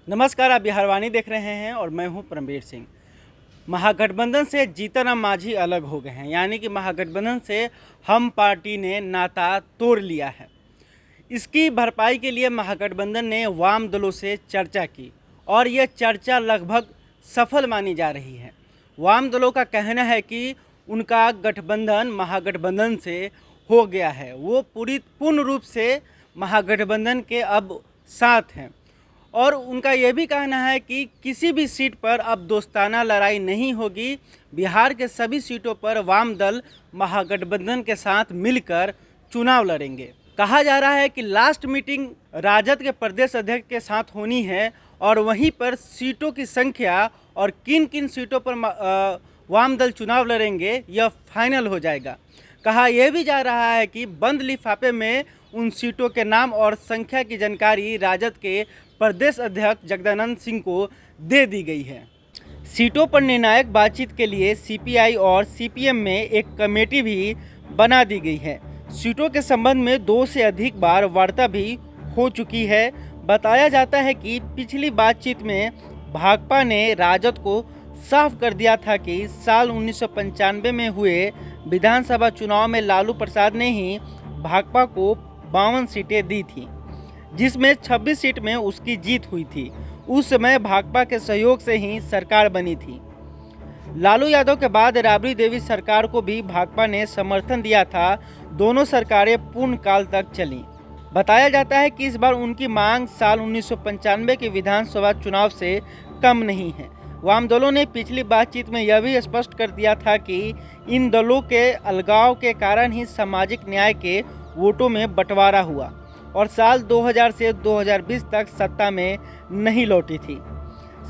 नमस्कार, आप बिहारवाणी देख रहे हैं और मैं हूं परमवीर सिंह। महागठबंधन से जीतन राम मांझी अलग हो गए हैं, यानी कि महागठबंधन से हम पार्टी ने नाता तोड़ लिया है। इसकी भरपाई के लिए महागठबंधन ने वाम दलों से चर्चा की और ये चर्चा लगभग सफल मानी जा रही है। वाम दलों का कहना है कि उनका गठबंधन महागठबंधन से हो गया है, वो पूर्ण रूप से महागठबंधन के अब साथ हैं। और उनका यह भी कहना है कि किसी भी सीट पर अब दोस्ताना लड़ाई नहीं होगी। बिहार के सभी सीटों पर वाम दल महागठबंधन के साथ मिलकर चुनाव लड़ेंगे। कहा जा रहा है कि लास्ट मीटिंग राजद के प्रदेश अध्यक्ष के साथ होनी है और वहीं पर सीटों की संख्या और किन किन सीटों पर वाम दल चुनाव लड़ेंगे यह फाइनल हो जाएगा। कहा यह भी जा रहा है कि बंद लिफाफे में उन सीटों के नाम और संख्या की जानकारी राजद के प्रदेश अध्यक्ष जगदानंद सिंह को दे दी गई है। सीटों पर निर्णायक बातचीत के लिए सीपीआई और सीपीएम में एक कमेटी भी बना दी गई है। सीटों के संबंध में 2 से अधिक बार वार्ता भी हो चुकी है। बताया जाता है कि पिछली बातचीत में भाकपा ने राजद को साफ कर दिया था कि साल 1995 में हुए विधानसभा चुनाव में लालू प्रसाद ने ही भाकपा को 52 सीटें दी थी, जिसमें 26 सीट में उसकी जीत हुई थी। उस समय भाकपा के सहयोग से ही सरकार बनी थी। लालू यादव के बाद राबड़ी देवी सरकार को भी भाकपा ने समर्थन दिया था। दोनों सरकारें पूर्ण काल तक चलीं। बताया जाता है कि इस बार उनकी मांग साल 1995 के विधानसभा चुनाव से कम नहीं है। वाम दलों ने पिछली बातचीत में यह भी स्पष्ट कर दिया था कि इन दलों के अलगाव के कारण ही सामाजिक न्याय के वोटों में बंटवारा हुआ और साल 2000 से 2020 तक सत्ता में नहीं लौटी थी।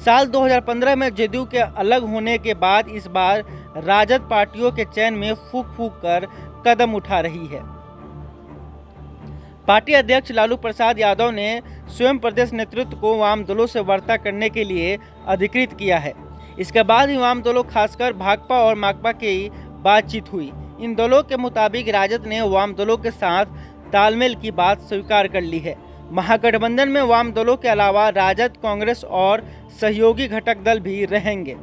साल 2015 में जदयू के अलग होने के बाद इस बार राजद पार्टियों के चयन में फूंक फूंक कर कदम उठा रही है। पार्टी अध्यक्ष लालू प्रसाद यादव ने स्वयं प्रदेश नेतृत्व को वाम दलों से वार्ता करने के लिए अधिकृत किया है। इसके बाद ही वाम दलों खासकर भाकपा और माकपा की बातचीत हुई। इन दलों के मुताबिक राजद ने वाम दलों के साथ तालमेल की बात स्वीकार कर ली है। महागठबंधन में वाम दलों के अलावा राजद, कांग्रेस और सहयोगी घटक दल भी रहेंगे।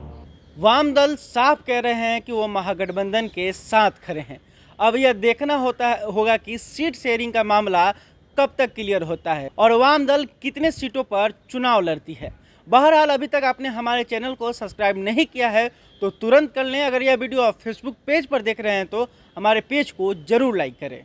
वाम दल साफ कह रहे हैं कि वो महागठबंधन के साथ खड़े हैं। अब यह देखना होगा कि सीट शेयरिंग का मामला कब तक क्लियर होता है और वाम दल कितने सीटों पर चुनाव लड़ती है। बहरहाल अभी तक आपने हमारे चैनल को सब्सक्राइब नहीं किया है तो तुरंत कर लें। अगर यह वीडियो आप फेसबुक पेज पर देख रहे हैं तो हमारे पेज को जरूर लाइक करें।